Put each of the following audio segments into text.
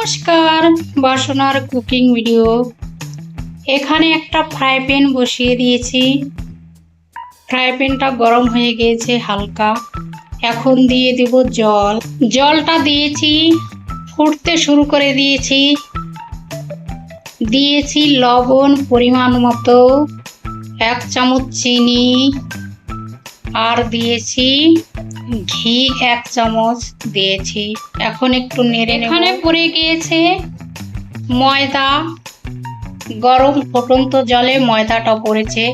নমস্কার, বাসনার cooking video. এখানে একটা ফ্রাই প্যান বসিয়ে দিয়েছি। ফ্রাই প্যানটা গরম হয়ে গিয়েছে হালকা। এখন দিয়ে দেব জল। জলটা দিয়েছি, ফুটতে শুরু করে দিয়েছি। দিয়েছি লবণ পরিমাণ মতো, 1 চামচ চিনি, আর দিয়েছি ঘি 1 চামচ দিয়েছি। এখন একটু নেড়ে নেব। এখানে পড়ে গিয়েছে ময়দা। গরম ফুটন্ত জলে ময়দাটা পড়েছে।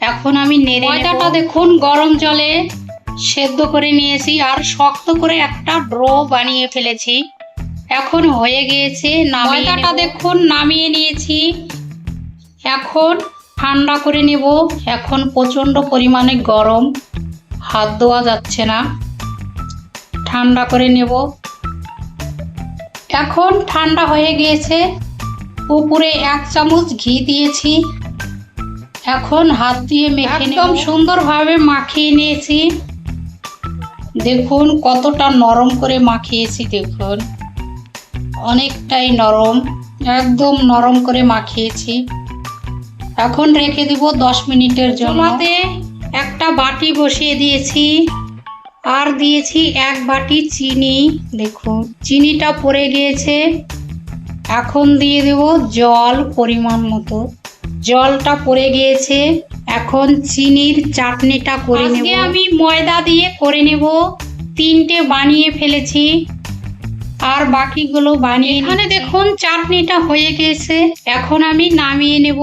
এখন আমি নেড়ে ময়দাটা দেখুন গরম জলে সেদ্ধ করে নিয়েছি আর শক্ত করে একটা ডো বানিয়ে ফেলেছি। এখন হয়ে গিয়েছে। ময়দাটা দেখুন নামিয়ে নিয়েছি। এখন ঠান্ডা করে নেব। এখন প্রচণ্ড পরিমাণে গরম, হাত ধোয়া যাচ্ছে না। ঠান্ডা করে নেব। এখন ঠান্ডা হয়ে গিয়েছে। উপরে 1 চামচ ঘি দিয়েছি। এখন হাত দিয়ে মেখে একদম সুন্দরভাবে মাখিয়ে নিয়েছি। দেখুন কতটা নরম করে মাখিয়েছি। দেখুন অনেকটাই নরম, একদম নরম করে মাখিয়েছি। এখন রেখে দিব 10 মিনিটের জন্য। একটা বাটি বসিয়ে দিয়েছি আর দিয়েছি 1 বাটি চিনি। দেখুন চিনিটা পড়ে গিয়েছে। এখন দিয়ে দেব জল পরিমাণ মতো। জলটা পড়ে গিয়েছে। এখন চিনির চাটনিটা করে নেব। আমি ময়দা দিয়ে করে নেব। 3টে বানিয়ে ফেলেছি আর বাকিগুলো বানিয়ে। এখানে দেখুন চাটনিটা হয়ে গেছে। এখন আমি নামিয়ে নেব।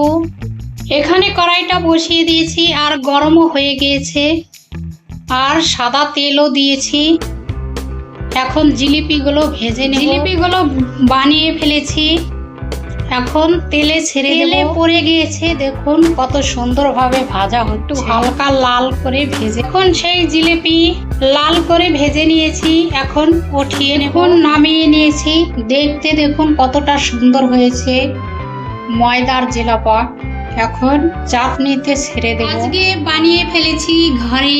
এখানে কড়াইটা বসিয়ে দিয়েছি আর গরমও হয়ে গিয়েছে আর সাদা তেলও দিয়েছি। এখন জিলিপিগুলো ভেজে নেব। জিলিপিগুলো বানিয়ে ফেলেছি। এখন তেলে ছেড়ে দেব। তেলে পড়ে গিয়েছে। দেখুন কত সুন্দরভাবে ভাজা হচ্ছে। হালকা লাল করে ভেজে। এখন সেই জিলিপি লাল করে ভেজে নিয়েছি। এখন উঠিয়ে নেব। নামিয়ে নিয়েছি। দেখতে দেখুন কতটা সুন্দর হয়েছে ময়দার জিলাপি। এখন চাটনিতে ছেড়ে দেব। আজকে বানিয়ে ফেলেছি ঘরে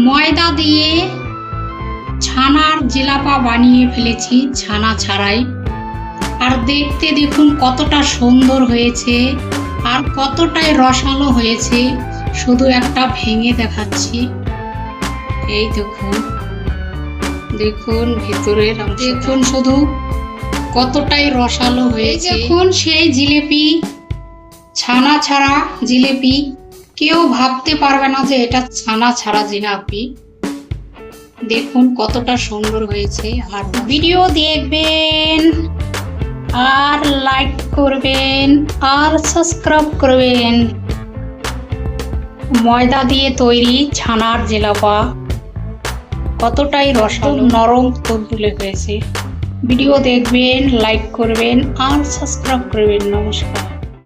ময়দা দিয়ে ছানার জিলাপি বানিয়ে ফেলেছি, ছানা ছাড়াই। আর দেখতে দেখুন কতটা সুন্দর হয়েছে আর কতটাই রসালো হয়েছে। শুধু একটা ভেঙে দেখাচ্ছি। এই দেখুন, দেখুন ভিতরের দেখুন শুধু কতটাই রসালো হয়েছে। দেখুন সেই জিলিপি, ছানা ছাড়া জিলিপি। কেউ ভাবতে পারবে না যে এটা ছানা ছাড়া জিলাপি। দেখুন কতটা সুন্দর হয়েছে। আর ভিডিও দেখবেন আর লাইক করবেন আর সাবস্ক্রাইব করবেন। ময়দা দিয়ে তৈরি ছানার জিলাপি কতটাই রসালো, নরম তুলতুলে হয়েছে। ভিডিও দেখবেন, লাইক করবেন আর সাবস্ক্রাইব করবেন। নমস্কার।